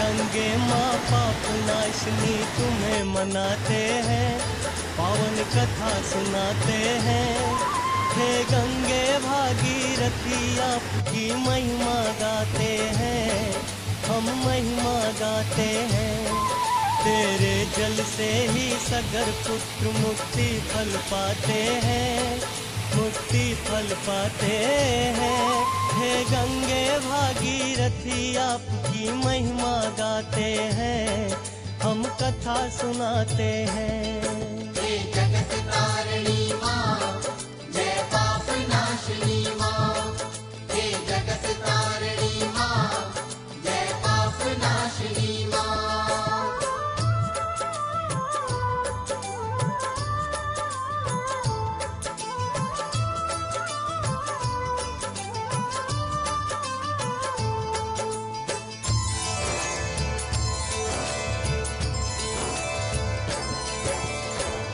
गंगे माँ पाप नाशनी तुम्हें मनाते हैं, पावन कथा सुनाते हैं। हे गंगे भागीरथी आपकी महिमा गाते हैं, हम महिमा गाते हैं। तेरे जल से ही सगर पुत्र मुक्ति फल पाते हैं, मुक्ति फल पाते हैं। हे गंगे भागीरथी आपकी महिमा गाते हैं, हम कथा सुनाते हैं। हे जगत तारिणी माँ, जय पाप नाशिनी माँ। हे जगत तारिणी माँ, जय पाप नाशिनी माँ।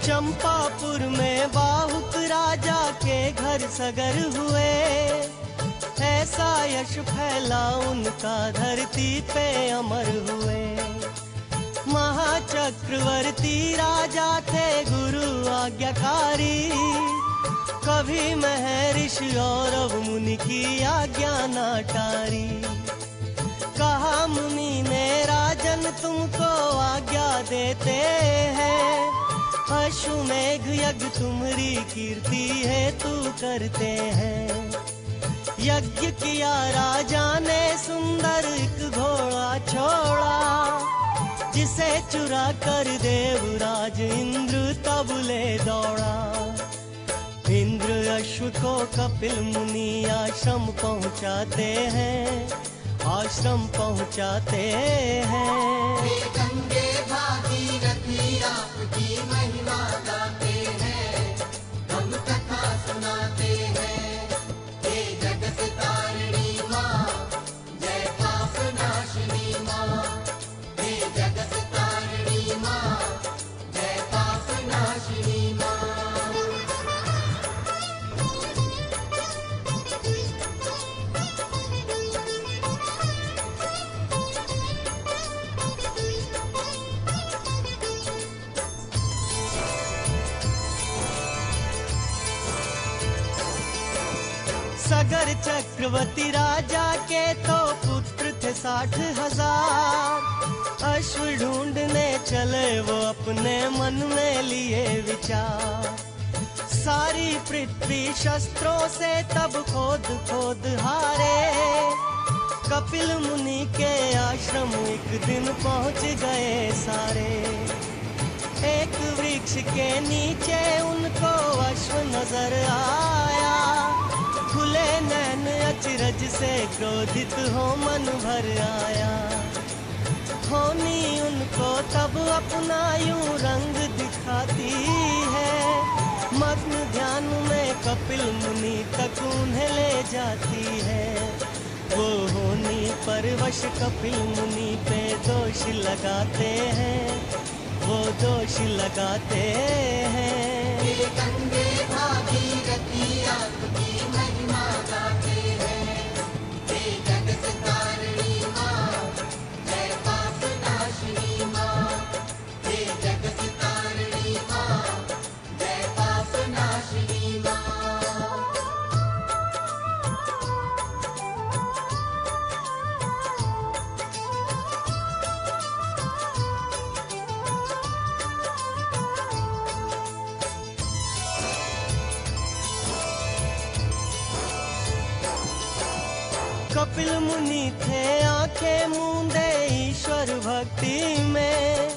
चंपापुर में बाहुक राजा के घर सगर हुए, ऐसा यश फैला उनका धरती पे अमर हुए। महाचक्रवर्ती राजा थे गुरु आज्ञाकारी, कभी महर्षि और अब मुनि की आज्ञा ना टारी। कहा मुनि ने राजन तुमको आज्ञा देते हैं, अश्वमेघ यज्ञ तुम्हारी कीर्ति है तू करते हैं। यज्ञ किया राजा ने सुंदर एक घोड़ा छोड़ा, जिसे चुरा कर देवराज इंद्र तब ले दौड़ा। इंद्र अश्व को कपिल मुनि आश्रम पहुँचाते हैं, आश्रम पहुँचाते हैं। हे गंगे भागीरथी आपकी महिमा गाते हैं, हम कथा सुनाते हैं। हे जगत तारिणी माँ, जय पाप नाशिनी माँ। हे जगत तारिणी माँ, जय पाप नाशिनी माँ। सगर चक्रवर्ती राजा के तो पुत्र थे 60,000। अश्व ढूंढने चले वो अपने मन में लिए विचार। सारी पृथ्वी शस्त्रों से तब खोद खोद हारे, कपिल मुनि के आश्रम एक दिन पहुंच गए सारे। एक वृक्ष के नीचे उनको अश्व नजर आया, खुले नैन अचरज से क्रोधित हो मन भर आया। होनी उनको तब अपना यूं रंग दिखाती है, मग्न ध्यान में कपिल मुनि तक उन्हें ले जाती है। वो होनी परवश कपिल मुनि पे दोष लगाते हैं, वो दोष लगाते हैं। हे गंगे भागीरथी आपकी महिमा गाते हैं। हे जगत तारिणी माँ, जय पाप नाशिनी माँ। हे जगत तारिणी माँ, जय पाप नाशिनी माँ। कपिल मुनि थे आंखें मूंदे ईश्वर भक्ति में,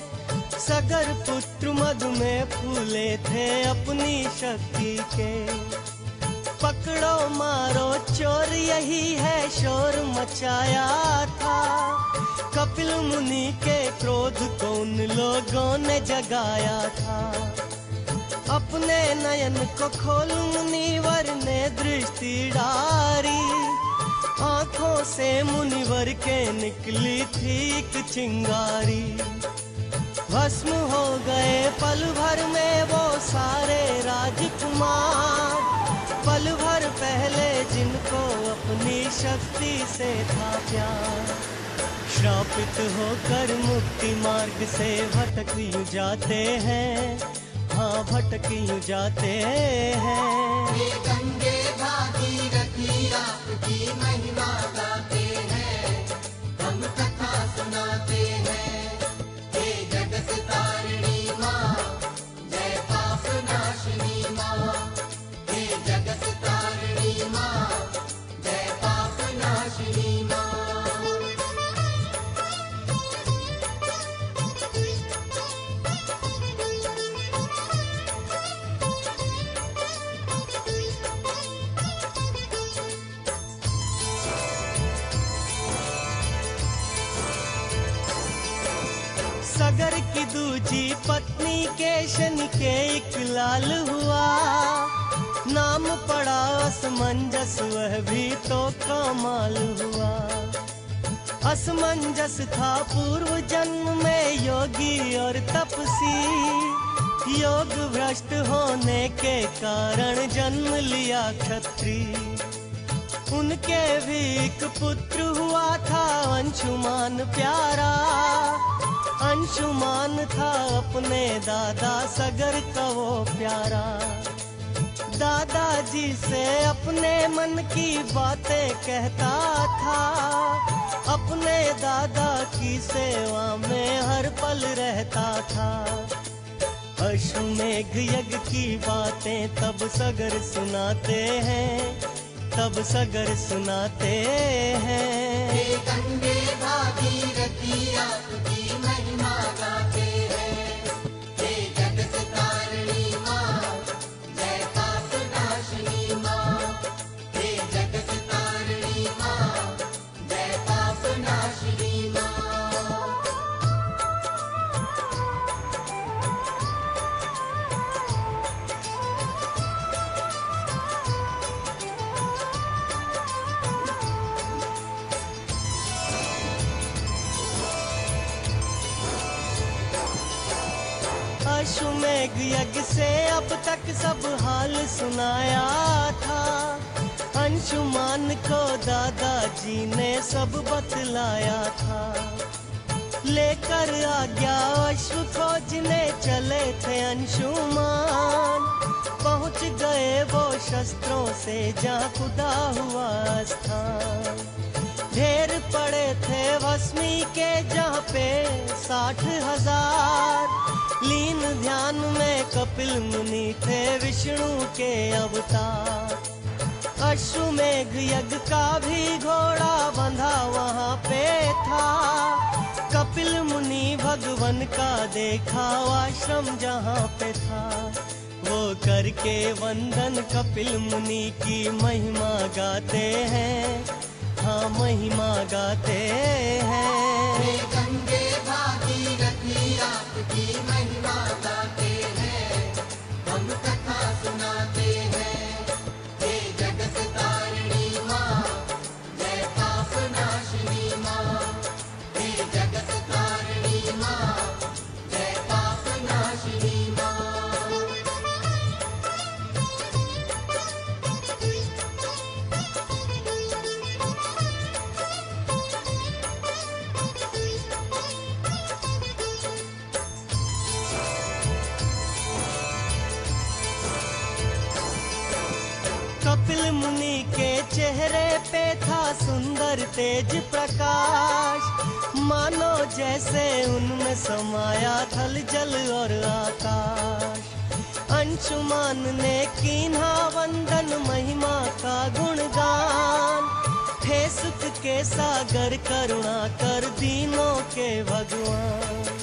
सगर पुत्र मधु में फूले थे अपनी शक्ति के। पकड़ो मारो चोर यही है शोर मचाया था, कपिल मुनि के क्रोध को उन लोगों ने जगाया था। अपने नयन को खोल मुनिवर ने दृष्टि डारी, आंखों से मुनिवर के निकली थी एक चिंगारी। भस्म हो गए पल भर में वो सारे राजकुमार, पल भर पहले जिनको अपनी शक्ति से था प्यार। श्रापित होकर मुक्ति मार्ग से भटक यूं जाते हैं, हाँ भटक यूं जाते हैं। ये गंगे भागीरथी आपकी महिमा गाते हैं, हम कथा सुनाते हैं। हे जगत तारिणी माँ, जय पाप नाशिनी माँ। हे जगत तारिणी माँ, जय पाप नाशिनी माँ। सगर की दूजी पत्नी के शनि के एक लाल हुआ, नाम पड़ा असमंजस वह भी तो कमाल हुआ। असमंजस था पूर्व जन्म में योगी और तपसी, योग भ्रष्ट होने के कारण जन्म लिया क्षत्रिय। उनके भी एक पुत्र हुआ था अंशुमान प्यारा, अंशुमान था अपने दादा सगर का वो प्यारा। दादाजी से अपने मन की बातें कहता था, अपने दादा की सेवा में हर पल रहता था। अश्वमेघ यज्ञ की बातें तब सगर सुनाते हैं, तब सगर सुनाते हैं। हे गंगे भागीरथी आपकी महिमा गाते हैं। हे जगत तारिणी माँ, जय पाप नाशिनी माँ। हे जगत तारिणी माँ, जय पाप नाशिनी माँ। अश्वमेघ यज्ञ से अब तक सब हाल सुनाया था, अंशुमान को दादाजी ने सब बतलाया था। लेकर आज्ञा अश्व खोजने चले थे अंशुमान, पहुंच गए वो शस्त्रों से जहाँ खुदा हुआ स्थान। ढेर पड़े थे भस्मी के जहाँ पे 60,000, लीन ध्यान में कपिल मुनि थे विष्णु के अवतार। अश्वमेघ यज्ञ का भी घोड़ा बंधा वहाँ पे था, कपिल मुनि भगवन का देखा आश्रम जहाँ पे था। वो करके वंदन कपिल मुनि की महिमा गाते हैं, हाँ महिमा गाते हैं। हे गंगे भागीरथी आपकी महिमा गाते हैं, हम कथा सुनाते हैं। हे जगत तारिणी माँ, जय पाप नाशिनी माँ। हे जगत तारिणी माँ, जय पाप नाशिनी माँ। कपिल मुनि के चेहरे पे था सुंदर तेज प्रकाश, मानो जैसे उनमें समाया थल जल और आकाश। अंशुमान ने कीन्हा वंदन महिमा का गुणगान, थे सुख के सागर करुणा कर दीनों के भगवान।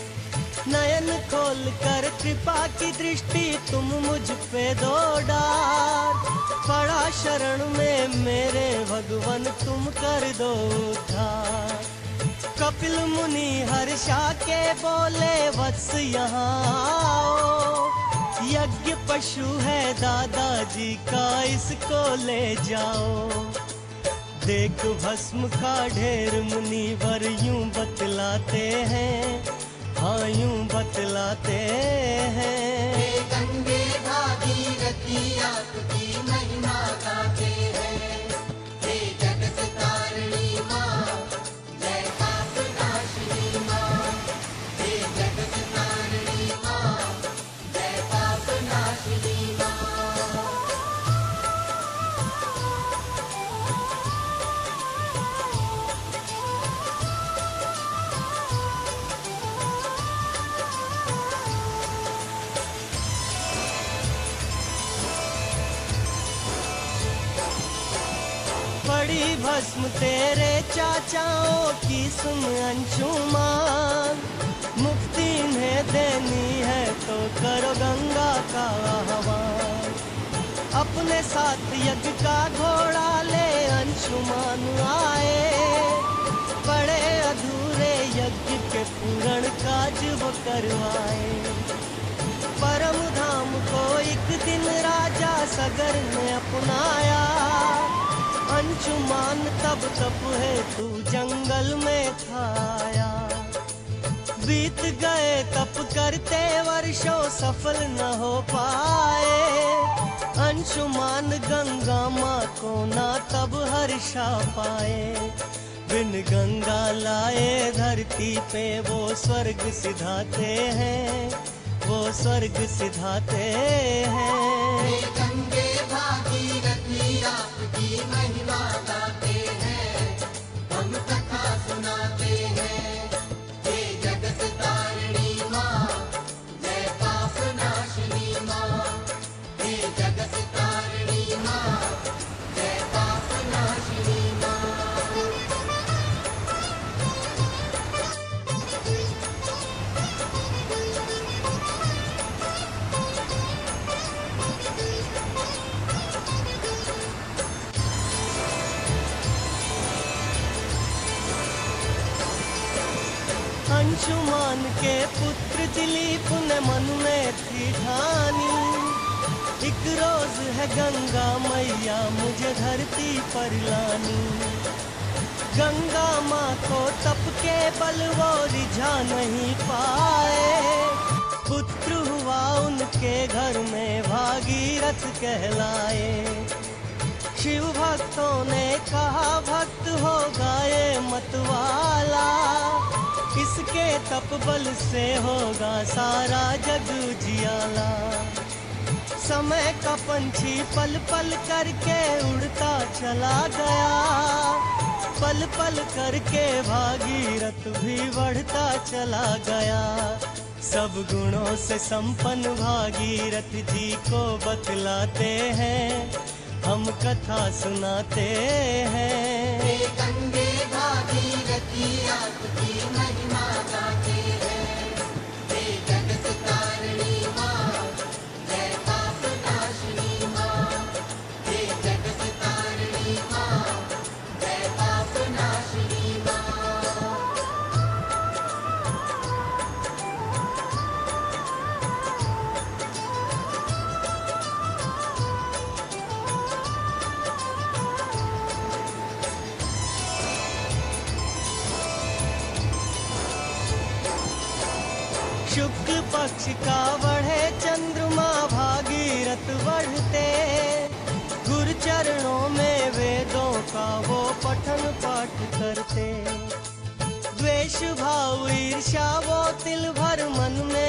नयन खोल कर कृपा की दृष्टि तुम मुझ पे दो डार, पड़ा शरण में मेरे भगवन तुम कर दो उद्धार। कपिल मुनि हर्षा के बोले वत्स यहाँ आओ, यज्ञ पशु है दादाजी का इसको ले जाओ। देख भस्म का ढेर मुनिवर यूं बतलाते हैं, हाँ यूं बतलाते हैं। हे गंगे भागीरथी आपकी महिमा गाते हैं। हे जगत तारिणी माँ, जय पाप नाशिनी पड़ी भस्म तेरे चाचाओं की सुन अंशुमान, मुक्ति इन्हें देनी है तो करो गंगा का आह्वान। अपने साथ यज्ञ का घोड़ा ले अंशुमान आए, पड़े अधूरे यज्ञ के पूर्ण काज वो करवाए। परम धाम को एक दिन राजा सगर ने अपनाया, अंशुमान तब तप है तू जंगल में खाया। बीत गए तप करते वर्षों सफल न हो पाए, अंशुमान गंगा माँ को ना तब हर्षा पाए। बिन गंगा लाए धरती पे वो स्वर्ग सिधाते हैं, वो स्वर्ग सिधाते हैं। गंगे भागीरथी आपकी महिमा गाते हैं, हम कथा सुनाते हैं। हे जगत तारिणी माँ, जय पाप नाशिनी माँ। हे जगत तारिणी माँ, जय पाप नाशिनी माँ। अंशुमान के पुत्र दिलीप ने मन में थी ठानी, एक रोज है गंगा मैया मुझे धरती पर लानी। गंगा माँ को तप के बल वो रिझा नहीं पाए, पुत्र हुआ उनके घर में भागीरथ कहलाए। शिव भक्तों ने कहा भक्त हो गए मतवाला, इसके तप बल से होगा सारा जग उजियाला। समय का पंछी पल पल करके उड़ता चला गया, पल पल करके भागीरथ भी बढ़ता चला गया। सब गुणों से संपन्न भागीरथ जी को बतलाते हैं, हम कथा सुनाते हैं। गंगे भागीरथी आपकी महिमा गाते हैं। हे जगत तारिणी माँ, जय पाप नाशिनी माँ। हे जगत तारिणी माँ, जय पाप नाशिनी माँ। शुक्ल पक्ष का बढ़े चंद्रमा भागीरथ बढ़ते, गुरु चरणों में वेदों का वो पठन पाठ करते। द्वेष भाव ईर्ष्या वो तिल भर मन में